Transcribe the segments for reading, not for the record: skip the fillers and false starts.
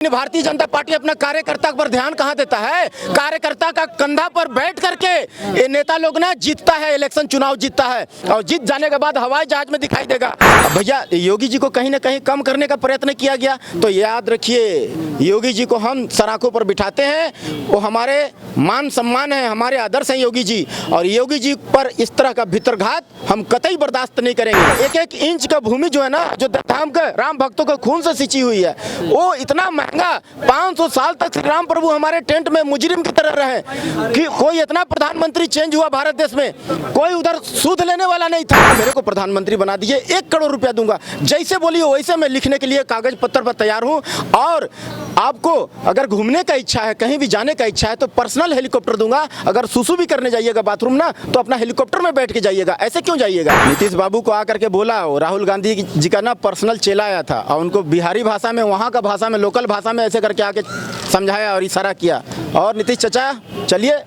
Bharatiya Janata party अपना कार्यकर्ता पर ध्यान कहाँ देता है? कार्यकर्ता का कंधा पर बैठ करके ये नेता लोग ना जीतता है, इलेक्शन चुनाव जीतता है और जीत जाने के बाद हवाई जहाज में दिखाई देगा। भैया योगी जी को कहीं ना कहीं कम करने का प्रयत्न किया गया, तो याद रखिए योगी जी को हम सराखों पर बिठाते हैं, वो हमारे मान सम्मान है, हमारे आदर्श हैं योगी जी, और योगी जी पर इस तरह का भितरघात हम कतई बर्दाश्त नहीं करेंगे। एक एक इंच का भूमि जो है ना, जो धाम का राम भक्तों के खून से सिंची हुई है, वो इतना महंगा 500 साल तक श्री राम प्रभु हमारे टेंट में मुजरिम की तरह रहे कि कोई इतना प्रधानमंत्री चेंज हुआ भारत देश में, कोई उधर सूद लेने वाला नहीं था। मेरे को प्रधानमंत्री बना दीजिए, 1 करोड़ रुपया दूंगा, जैसे बोलिए वैसे मैं लिखने के लिए कागज पत्र पर तैयार हूँ। और आपको अगर घूमने का इच्छा है, कहीं भी जाने का इच्छा है, तो पर्सनल हेलीकॉप्टर दूंगा। अगर सुसु भी करने जाइएगा बाथरूम ना, तो अपना हेलीकॉप्टर में बैठ के जाइएगा, ऐसे क्यों जाइएगा? नीतीश बाबू को आकर के बोला, राहुल गांधी जी का ना पर्सनल चेला आया था और उनको बिहारी भाषा में, वहाँ का भाषा में, लोकल भाषा में ऐसे करके आके समझाया और इशारा किया। और नीतीश चाचा चलिए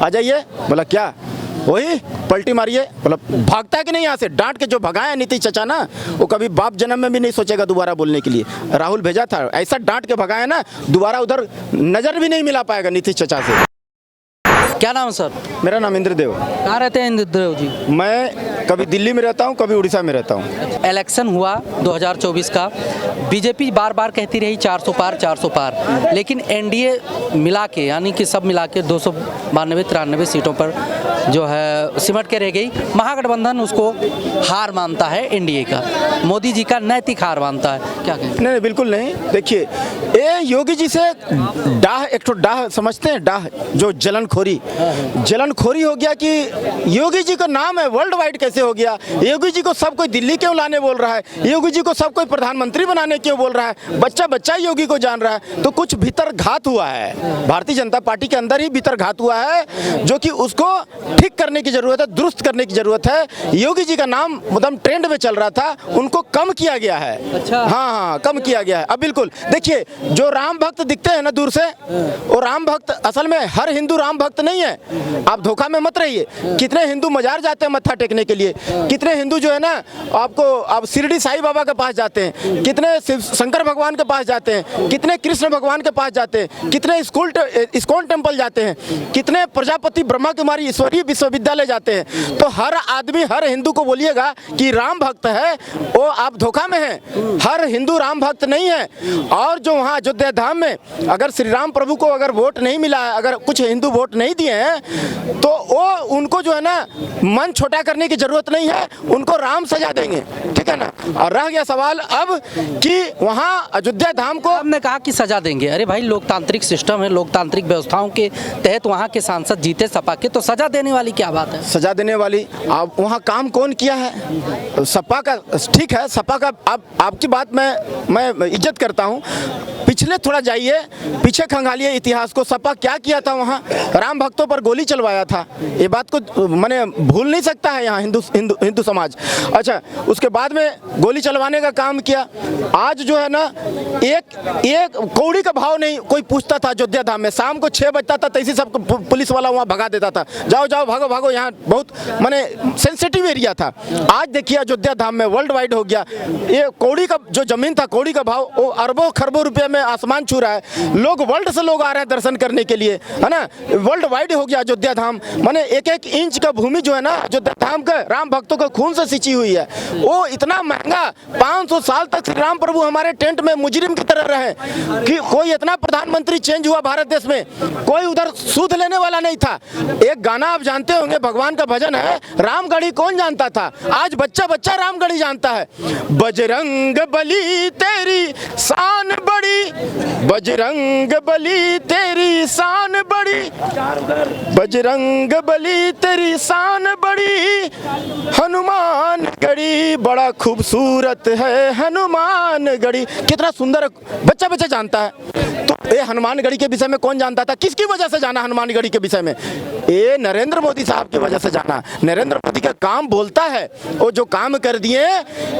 आ जाइए, बोला क्या? वही पलटी मारिए, बोला भागता है कि नहीं यहाँ से? डांट के जो भगाया नीतीश चाचा ना, वो कभी बाप जन्म में भी नहीं सोचेगा दोबारा बोलने के लिए। राहुल भेजा था, ऐसा डांट के भगाया ना, दोबारा उधर नजर भी नहीं मिला पाएगा नीतीश चाचा से। क्या नाम है सर? मेरा नाम इंद्रदेव। कहाँ रहते हैं इंद्रदेव जी? मैं कभी दिल्ली में रहता हूँ, कभी उड़ीसा में रहता हूँ। इलेक्शन हुआ 2024 का, बीजेपी बार बार कहती रही 400 पार 400 पार, लेकिन एनडीए मिला के, यानी कि सब मिला के 292-93 सीटों पर जो है सिमट के रह गई। महागठबंधन उसको हार मानता है, एनडीए का, मोदी जी का नैतिक हार मानता है, क्या कहें? नहीं, बिल्कुल नहीं। देखिए ये योगी जी से डाह, एक तो डाह समझते हैं, डाह जो जलनखोरी हो गया कि योगी जी का नाम है वर्ल्ड वाइड कैसे हो गया? योगी जी को सब कोई दिल्ली क्यों लाने बोल रहा है? योगी जी को सब कोई प्रधानमंत्री बनाने क्यों बोल रहा है? बच्चा बच्चा योगी को जान रहा है। तो कुछ भीतर घात हुआ है, भारतीय जनता पार्टी के अंदर ही भीतर घात हुआ है, जो कि उसको ठीक करने की जरूरत है, दुरुस्त करने की जरूरत है। योगी जी का नाम एकदम ट्रेंड में चल रहा था, उनको कम किया गया है। अच्छा। हाँ, कम किया गया है। अब बिल्कुल देखिए, जो राम भक्त दिखते हैं ना दूर से, वो राम भक्त असल में हर हिंदू राम भक्त नहीं है। आप धोखा में मत रहिए। कितने हिंदू मजार जाते हैं मत्था टेकने के लिए, कितने हिंदू जो है ना आप शिरडी साईं बाबा के पास जाते हैं, कितने शंकर भगवान के पास जाते हैं, कितने कृष्ण भगवान के पास जाते हैं, कितने इस्कॉन टेम्पल जाते हैं, कितने प्रजापति ब्रह्मा कुमारी ईश्वरीय विश्वविद्यालय जाते हैं। तो हर आदमी, हर हिंदू को बोलिएगा कि राम भक्त है, वो आप धोखा में हैं। हर हिंदू राम भक्त नहीं है। और जो वहाँ अयोध्या धाम में अगर श्री राम प्रभु को अगर वोट नहीं मिला है, अगर कुछ हिंदू वोट नहीं दिए हैं, तो वो उनको जो है ना मन छोटा करने की जरूरत नहीं है, उनको राम सजा देंगे, ठीक है ना। और रह गया सवाल अब कि वहाँ अयोध्या धाम को हमने कहा कि सजा देंगे। अरे भाई, लोकतांत्रिक सिस्टम है, लोकतांत्रिक व्यवस्थाओं के तहत वहाँ के सांसद जीते सपा के, तो सजा देने वाली क्या बात है? सजा देने वाली, आप वहाँ काम कौन किया है? सपा का, ठीक है, सपा का आपकी बात मैं इज्जत करता हूँ। पिछले थोड़ा जाइए, पीछे खंगालिए इतिहास को। सपा क्या किया था वहाँ? राम भक्तों पर गोली चलवाया था। ये बात को मैंने भूल नहीं सकता है यहाँ हिंदू समाज। अच्छा, उसके बाद में गोली चलवाने का काम किया। आज जो है ना एक कौड़ी का भाव नहीं कोई पूछता था अयोध्या धाम में। शाम को 6 बजता था, तैसे सब पुलिस वाला वहाँ भगा देता था, जाओ जाओ भागो भागो, यहाँ बहुत माने सेंसिटिव एरिया था। आज देखिए अयोध्या धाम में वर्ल्ड वाइड हो गया। ये कौड़ी का जो जमीन था, कौड़ी का भाव वो अरबों खरबों रुपए में आसमान छू रहा है। लोग वर्ल्ड से लोग आ रहे हैं दर्शन करने के लिए, है ना। वर्ल्ड वाइड हो गया अयोध्या धाम। माने एक एक इंच का भूमि जो है ना, अयोध्या धाम का राम भक्तों के खून से सिंची हुई है, वो इतना महंगा 500 साल तक श्री राम प्रभु हमारे टेंट में मुजरिम की तरह रहे कि कोई इतना प्रधानमंत्री चेंज हुआ भारत देश में, कोई उधर सूद लेने वाला नहीं था। एक गाना आप जानते होंगे, भगवान का भजन है, रामगढ़ी कौन जानता था? आज बच्चा बच्चा रामगढ़ी जानता है। बजरंग बली तेरी शान बड़ी, बजरंग बली तेरी शान बड़ी, बजरंग बली तेरी शान बड़ी, हनुमान गढ़ी बड़ा खूबसूरत है हनुमान गढ़ी। कितना सुंदर बच्चा बच्चा जानता है। तो ये हनुमानगढ़ी के विषय में कौन जानता था? किसकी वजह से जाना हनुमानगढ़ी के विषय में? ये नरेंद्र मोदी साहब की वजह से जाना। नरेंद्र मोदी का काम बोलता है, वो जो काम कर दिए,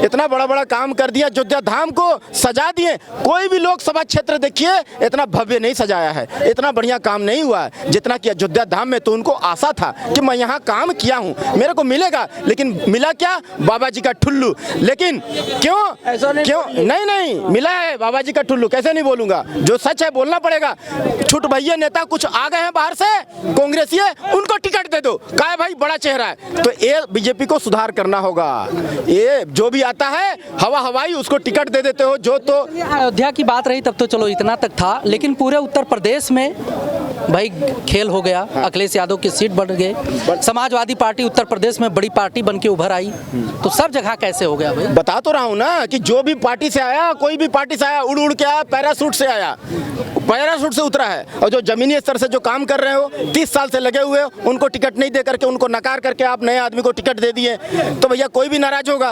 इतना बड़ा बड़ा काम कर दिया, अयोध्या धाम को सजा दिए। कोई भी लोकसभा क्षेत्र देखिए इतना भव्य नहीं सजाया है, इतना बढ़िया काम नहीं हुआ है जितना कि अयोध्या धाम में। तो उनको आशा था कि मैं यहाँ काम किया हूँ, मेरे को मिलेगा, लेकिन मिला क्या? बाबा जी का ठुल्लू। लेकिन क्यों नहीं मिला है बाबा जी का ठुल्लू। कैसे नहीं बोलूंगा, जो सच है बोलना पड़ेगा। छुट भैया नेता कुछ आ गए हैं बाहर से, कांग्रेसी है, उनको टिकट दे दो। कहा भाई बड़ा चेहरा है, तो ये बीजेपी को सुधार करना होगा। ये जो भी आता है हवाई उसको टिकट दे देते हो। जो तो अयोध्या की बात रही तब तो चलो इतना तक था, लेकिन पूरे उत्तर प्रदेश में भाई खेल हो गया। अखिलेश यादव की सीट बढ़ गई, समाजवादी पार्टी उत्तर प्रदेश में बड़ी पार्टी बन के उभर आई, तो सब जगह कैसे हो गया भाई? बता तो रहा हूँ ना कि जो भी पार्टी से आया, कोई भी पार्टी से आया, उड़ उड़ के आया, पैरासूट से आया, पैरासूट से उतरा है। और जो जमीनी स्तर से जो काम कर रहे हो, 30 साल से लगे हुए हो, उनको टिकट नहीं दे करके, उनको नकार करके आप नए आदमी को टिकट दे दिए, तो भैया कोई भी नाराज होगा।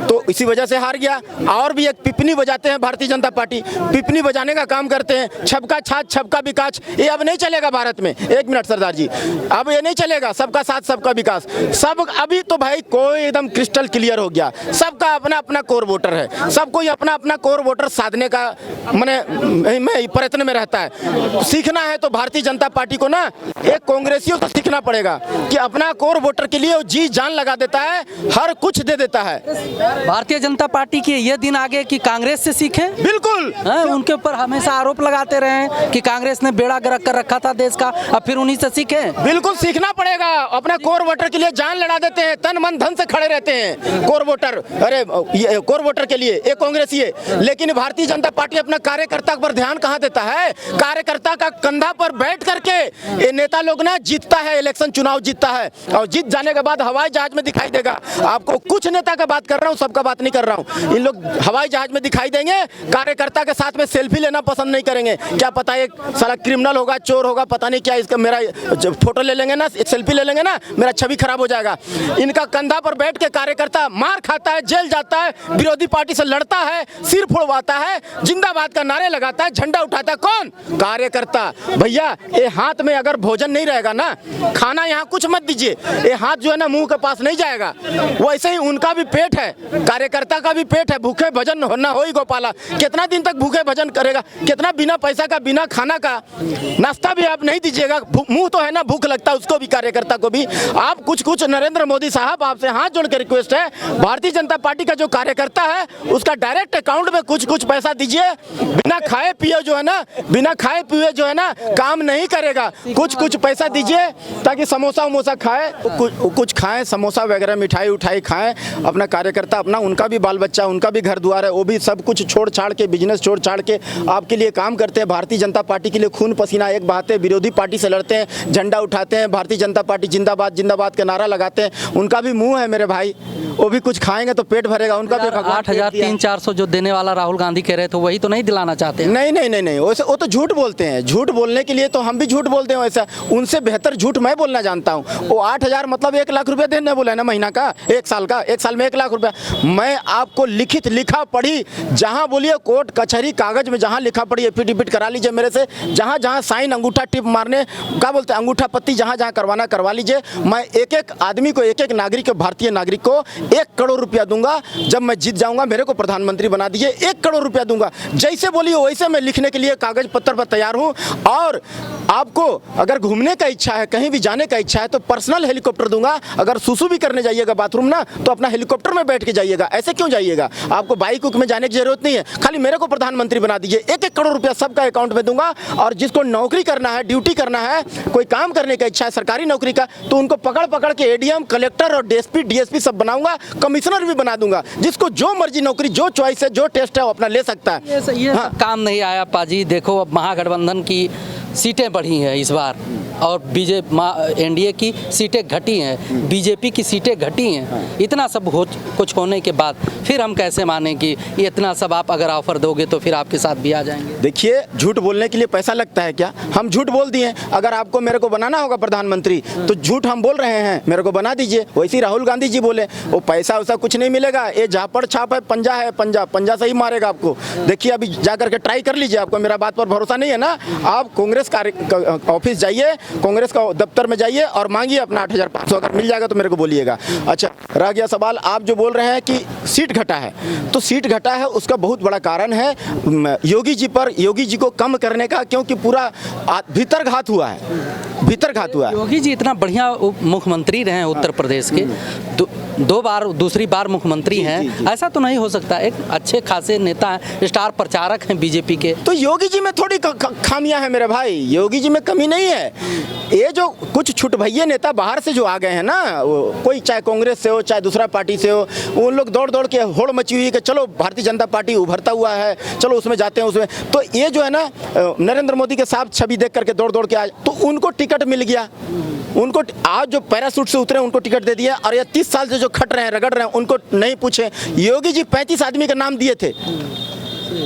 तो इसी वजह से हार गया। और भी एक पिपनी बजाते हैं भारतीय जनता पार्टी, पिपनी बजाने का काम करते हैं। छबका छाछ छबका विकास, ये अब नहीं चलेगा भारत में। एक मिनट सरदार जी, अब ये नहीं चलेगा। सबका साथ सबका विकास, सब अभी तो भाई कोई एकदम क्रिस्टल क्लियर हो गया। सबका अपना अपना कोर वोटर है, सबको अपना अपना कोर वोटर साधने का मैं प्रयत्न में रहता है। सीखना है तो भारतीय जनता पार्टी को ना, एक कांग्रेसियों से सीखना पड़ेगा कि अपना कोर वोटर के लिए वो जी जान लगा देता है, हर कुछ दे देता है। भारतीय जनता पार्टी के ये दिन आगे कि कांग्रेस से सीखे। बिल्कुल उनके ऊपर हमेशा आरोप लगाते रहे कि कांग्रेस ने बेड़ा गर्क कर रखा था देश का, अब फिर उन्हीं से सीखे। बिल्कुल सीखना पड़ेगा। अपना कोर वोटर के लिए जान लड़ा देते हैं, तन मन धन से खड़े रहते हैं कोर वोटर। अरे कोर वोटर के लिए एक कांग्रेसी है, लेकिन भारतीय जनता पार्टी अपना कार्यकर्ता पर ध्यान कहाँ देता है? कार्यकर्ता का कंधा पर बैठ करके ये नेता लोग ना जीतता है, इलेक्शन चुनाव जीतता है, और जीत जाने के बाद हवाई जहाज में दिखाई देगा आपको। कुछ नेता का बात कर रहा हूँ, सबका बात नहीं कर रहा हूँ। इन लोग हवाई जहाज में दिखाई देंगे, कार्यकर्ता के साथ में सेल्फी लेना पसंद नहीं करेंगे। क्या पता एक साला क्रिमिनल होगा, चोर होगा, पता नहीं क्या, इसका मेरा फोटो ले लेंगे ना, सेल्फी ले लेंगे ना, मेरा छवि खराब हो जाएगा। इनका कंधा पर बैठ के कार्यकर्ता मार खाता है, जेल जाता है, विरोधी पार्टी से लड़ता है, सिर फोड़वाता है, जिंदाबाद का नारे लगाता है, झंडा उठाता है। कौन? कार्यकर्ता। भैया ये हाथ में अगर भोजन नहीं रहेगा ना, खाना यहाँ कुछ मत दीजिए, ये हाथ जो है ना मुंह के पास नहीं जाएगा। वैसे ही उनका भी पेट है, कार्यकर्ता का भी पेट है। भूखे भजन होना हो ही गोपाला, कितना दिन तक भूखे भजन करेगा? कितना बिना पैसा का, बिना खाना का नाश्ता भी आप नहीं दीजिएगा। मुंह तो है ना, भूख लगता है उसको भी, कार्यकर्ता को भी। आप कुछ नरेंद्र मोदी साहब, आपसे हाथ जोड़ के रिक्वेस्ट है, भारतीय जनता पार्टी का जो कार्यकर्ता है उसका डायरेक्ट अकाउंट में कुछ पैसा दीजिए। बिना खाए पिए जो है ना, बिना खाए पिए जो है ना काम नहीं करेगा। कुछ पैसा दीजिए ताकि समोसा वमोसा खाए, कुछ खाएं, समोसा वगैरह, मिठाई उठाई खाएं। अपना कार्यकर्ता, अपना उनका भी बाल बच्चा, उनका भी घर द्वार है, वो भी सब कुछ छोड़ छाड़ के, बिजनेस छोड़ छाड़ के आपके लिए काम करते हैं। भारतीय जनता पार्टी के लिए खून पसीना एक बहाते हैं, विरोधी पार्टी से लड़ते हैं, झंडा उठाते हैं, भारतीय जनता पार्टी जिंदाबाद जिंदाबाद का नारा लगाते हैं। उनका भी मुंह है मेरे भाई, वो भी कुछ खाएंगे तो पेट भरेगा। उनका भी 8,300-400 जो देने वाला राहुल गांधी कह रहे थे, वही तो नहीं दिलाना चाहते हैं? नहीं, वो तो झूठ बोलते हैं। झूठ बोलने के लिए तो हम भी झूठ बोलते हैं, वैसा उनसे बेहतर झूठ मैं बोलना जानता हूँ। वो 8,000 मतलब 1 लाख रुपया देने बोला है ना, महीना का, 1 साल का, 1 साल में 1 लाख रुपया। मैं आपको लिखित लिखा पढ़ी, जहाँ बोलिए कोर्ट कचहरी कागज में जहाँ लिखा पढ़ी, एफिडेविट करा लीजिए मेरे से, जहाँ जहाँ साइन अंगूठा टिप मारने क्या बोलते हैं, अंगूठा पत्ती जहाँ जहाँ करवाना करवा लीजिए। मैं एक एक आदमी को, एक एक नागरिक को, भारतीय नागरिक को 1 करोड़ रुपया दूंगा। जब मैं जीत जाऊंगा मेरे को प्रधानमंत्री बना दीजिए, 1 करोड़ रुपया दूंगा। जैसे बोलिए वैसे मैं लिखने के लिए कागज पत्र पर तैयार हूँ। और आपको अगर घूमने का इच्छा है, कहीं भी जाने का इच्छा है, तो पर्सनल हेलीकॉप्टर दूंगा। अगर सुसु भी करने जाइएगा बाथरूम ना, तो अपना हेलीकॉप्टर में बैठ के जाइएगा। ऐसे क्यों जाइएगा? आपको बाइक उक में जाने की जरूरत नहीं है, खाली मेरे को प्रधानमंत्री बना दीजिए। 1-1 करोड़ रुपया सबका अकाउंट में दूंगा। और जिसको नौकरी करना है, ड्यूटी करना है, कोई काम करने का इच्छा है सरकारी नौकरी का, तो उनको पकड़ पकड़ के एडीएम, कलेक्टर और डीएसपी सब बनाऊंगा, कमिश्नर भी बना दूंगा। जिसको जो मर्जी नौकरी, जो चॉइस है, जो टेस्ट है, वो अपना ले सकता है। ये काम नहीं आया पाजी। देखो अब महागठबंधन की सीटें बढ़ी हैं इस बार और एनडीए की सीटें घटी हैं, बीजेपी की सीटें घटी हैं, इतना सब कुछ होने के बाद फिर हम कैसे मानें कि ये इतना सब आप अगर ऑफर दोगे तो फिर आपके साथ भी आ जाएंगे? देखिए, झूठ बोलने के लिए पैसा लगता है क्या? हम झूठ बोल दिए। अगर आपको मेरे को बनाना होगा प्रधानमंत्री तो झूठ हम बोल रहे हैं, मेरे को बना दीजिए। वैसे ही राहुल गांधी जी बोले, वो पैसा वैसा कुछ नहीं मिलेगा, ये झापड़ छाप है, पंजा है, पंजा से ही मारेगा आपको। देखिए, अभी जाकर के ट्राई कर लीजिए। आपको मेरा बात पर भरोसा नहीं है ना? आप कांग्रेस ऑफिस जाइए, कांग्रेस का दफ्तर में जाइए और मांगिए अपना 8,500। अगर मिल जाएगा तो मेरे को बोलिएगा। अच्छा, रह गया सवाल, आप जो बोल रहे हैं कि सीट घटा है, तो सीट घटा है उसका बहुत बड़ा कारण है योगी जी पर, योगी जी को कम करने का, क्योंकि पूरा भीतरघात हुआ है, भीतरघात हुआ है। योगी जी इतना बढ़िया मुख्यमंत्री रहे हैं उत्तर प्रदेश के, दो बार, दूसरी बार मुख्यमंत्री हैं, ऐसा तो नहीं हो सकता। एक अच्छे खासे नेता हैं, स्टार प्रचारक हैं बीजेपी के। तो योगी जी में थोड़ी खामियां हैं मेरे भाई, योगी जी में कमी नहीं है। ये जो कुछ छुट भैया नेता बाहर से जो आ गए हैं ना, कोई चाहे कांग्रेस से हो चाहे दूसरा पार्टी से हो, उन लोग दौड़ दौड़ के होड़ मची हुई है कि चलो भारतीय जनता पार्टी उभरता हुआ है, चलो उसमें जाते हैं उसमें। तो ये जो है ना, नरेंद्र मोदी के साथ छवि देख करके दौड़ दौड़ के आए, तो उनको टिकट मिल गया। उनको आज जो पैरासूट से उतरे उनको टिकट दे दिया, और ये 30 साल से जो खट रहे हैं, रगड़ रहे हैं, उनको नहीं पूछे। योगी जी 35 आदमी का नाम दिए थे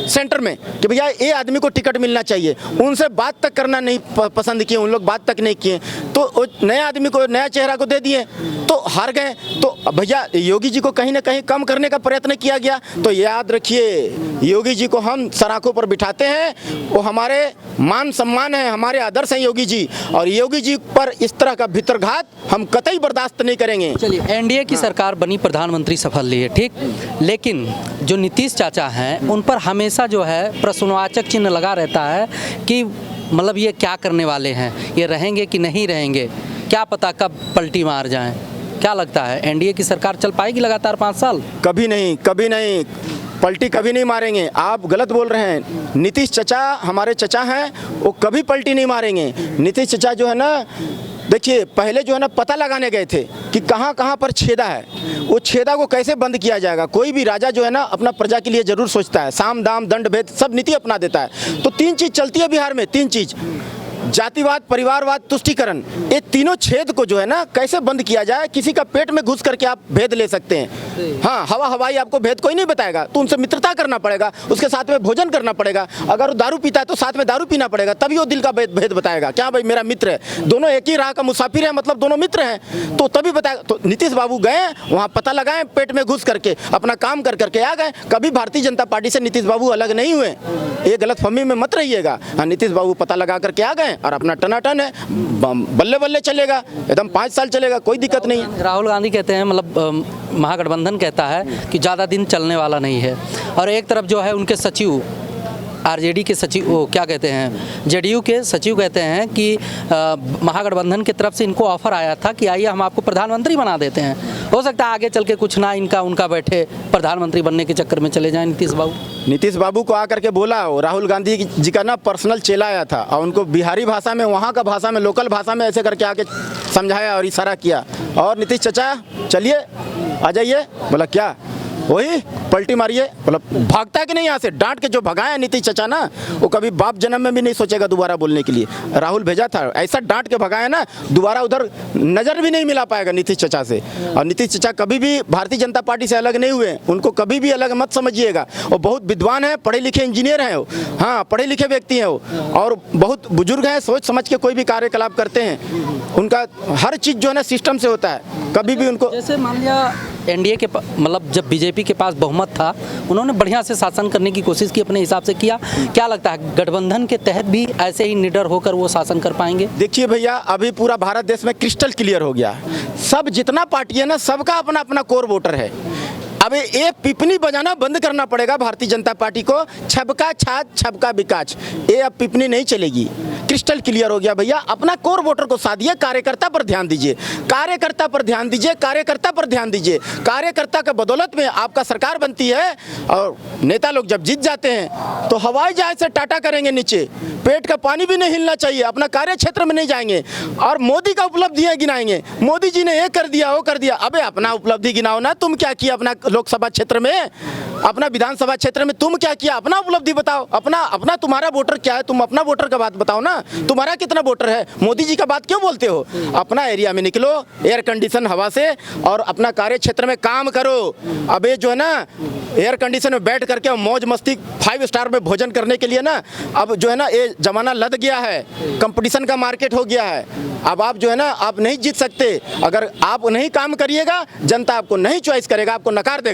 सेंटर में कि भैया ये आदमी को टिकट मिलना चाहिए, उनसे बात तक करना नहीं पसंद किए, उन लोग बात तक नहीं किए, तो नए आदमी को, नया चेहरा को दे दिए, तो हार गए। तो भैया योगी जी को कहीं ना कहीं कम करने का प्रयत्न किया गया। तो याद रखिए, योगी जी को हम सराखों पर बिठाते हैं, वो हमारे मान सम्मान है, हमारे आदर्श हैं योगी जी, और योगी जी पर इस तरह का भीतरघात हम कतई बर्दाश्त नहीं करेंगे। चलिए, एनडीए की सरकार बनी, प्रधानमंत्री सफल रही है, ठीक, लेकिन जो नीतीश चाचा हैं उन पर हमेशा जो है प्रश्नवाचक चिन्ह लगा रहता है कि मतलब ये क्या करने वाले हैं, ये रहेंगे कि नहीं रहेंगे, क्या पता कब पलटी मार जाएं। क्या लगता है, एनडीए की सरकार चल पाएगी लगातार 5 साल? कभी नहीं, कभी नहीं, पलटी कभी नहीं मारेंगे। आप गलत बोल रहे हैं। नीतीश चचा हमारे चचा हैं, वो कभी पलटी नहीं मारेंगे। नीतीश चचा जो है ना, देखिए, पहले जो है ना पता लगाने गए थे कि कहाँ कहाँ पर छेदा है, वो छेदा को कैसे बंद किया जाएगा। कोई भी राजा जो है ना अपना प्रजा के लिए जरूर सोचता है, साम दाम दंड भेद सब नीति अपना देता है। तो 3 चीज़ चलती है बिहार में, 3 चीज़, जातिवाद, परिवारवाद, तुष्टीकरण। ये तीनों छेद को जो है ना कैसे बंद किया जाए। किसी का पेट में घुस करके आप भेद ले सकते हैं, हाँ, हवाई आपको भेद कोई नहीं बताएगा, तो उनसे मित्रता करना पड़ेगा, उसके साथ में भोजन करना पड़ेगा। अगर वो दारू पीता है तो साथ में दारू पीना पड़ेगा, तभी वो दिल का भेद बताएगा। क्या भाई मेरा मित्र है, दोनों एक ही राह का मुसाफिर है, मतलब दोनों मित्र हैं, तो तभी बताएगा। तो नीतीश बाबू गए वहाँ, पता लगाए, पेट में घुस करके अपना काम कर करके आ गए। कभी भारतीय जनता पार्टी से नीतीश बाबू अलग नहीं हुए, ये गलतफहमी में मत रहिएगा। हाँ, नीतीश बाबू पता लगा करके आ गए और अपना टनाटन है, बल्ले बल्ले चलेगा, एकदम 5 साल चलेगा, कोई दिक्कत नहीं है। राहुल गांधी कहते हैं, मतलब महागठबंधन कहता है कि ज़्यादा दिन चलने वाला नहीं है, और एक तरफ जो है उनके सचिव, आरजेडी के सचिव, वो क्या कहते हैं, जेडीयू के सचिव कहते हैं कि महागठबंधन की तरफ से इनको ऑफर आया था कि आइए हम आपको प्रधानमंत्री बना देते हैं। हो सकता है आगे चल के कुछ ना इनका उनका बैठे, प्रधानमंत्री बनने के चक्कर में चले जाएं नीतीश बाबू। नीतीश बाबू को आकर के बोला, राहुल गांधी जी का ना पर्सनल चेला आया था, और उनको बिहारी भाषा में, वहाँ का भाषा में, लोकल भाषा में ऐसे करके आके समझाया और इशारा किया, और नीतीश चाचा चलिए आ जाइए। बोला क्या, वही पलटी मारिए। बोला भागता है कि नहीं यहाँ से, डांट के जो भगाया नीतीश चचा ना, वो कभी बाप जन्म में भी नहीं सोचेगा दोबारा बोलने के लिए। राहुल भेजा था, ऐसा डांट के भगाया ना, दोबारा उधर नज़र भी नहीं मिला पाएगा नीतीश चचा से। और नीतीश चचा कभी भी भारतीय जनता पार्टी से अलग नहीं हुए, उनको कभी भी अलग मत समझिएगा। वो बहुत विद्वान है, पढ़े लिखे इंजीनियर हैं वो, हाँ, पढ़े लिखे व्यक्ति हैं वो, और बहुत बुजुर्ग हैं, सोच समझ के कोई भी कार्यकलाप करते हैं। उनका हर चीज़ जो है ना सिस्टम से होता है, कभी भी उनको, जैसे मान लिया एनडीए के मतलब जब बीजेपी के पास बहुमत था, उन्होंने बढ़िया से शासन करने की कोशिश की, अपने हिसाब से किया। क्या लगता है गठबंधन के तहत भी ऐसे ही निडर होकर वो शासन कर पाएंगे? देखिए भैया, अभी पूरा भारत देश में क्रिस्टल क्लियर हो गया, सब जितना पार्टी है ना, सबका अपना अपना कोर वोटर है। अब ये पिपनी बजाना बंद करना पड़ेगा भारतीय जनता पार्टी को, छबका छाछ छबका बिकाच, ये अब पिपनी नहीं चलेगी। क्रिस्टल क्लियर हो गया भैया, अपना कोर वोटर को साथ दिए, कार्यकर्ता पर ध्यान दीजिए, कार्यकर्ता पर ध्यान दीजिए, कार्यकर्ता पर ध्यान दीजिए। कार्यकर्ता के बदौलत में आपका सरकार बनती है, और नेता लोग जब जीत जाते हैं तो हवाई जहाज से टाटा करेंगे नीचे, पेट का पानी भी नहीं हिलना चाहिए, अपना कार्य क्षेत्र में नहीं जाएंगे, और मोदी का उपलब्धियां गिनाएंगे, मोदी जी ने ये कर दिया वो कर दिया। अबे अपना उपलब्धि गिनाओ ना, तुम क्या किया अपना लोकसभा क्षेत्र में, अपना विधानसभा क्षेत्र में तुम क्या किया, अपना उपलब्धि बताओ, अपना तुम्हारा वोटर क्या है, तुम अपना वोटर का बात बताओ ना, तुम्हारा कितना वोटर है, मोदी जी का बात क्यों बोलते हो। अपना एरिया में निकलो एयर कंडीशन हवा से और अपना कार्य क्षेत्र में काम करो। अब ये जो है ना एयर कंडीशन में बैठ करके मौज मस्ती 5 स्टार में भोजन करने के लिए ना, अब जो है ना ये जमाना लद गया है, कंपटीशन का मार्केट हो गया है। अब आप जो है ना आप नहीं जीत सकते, अगर आप नहीं काम करिएगा जनता आपको नहीं चॉइस करेगा, आपको नकार देगा।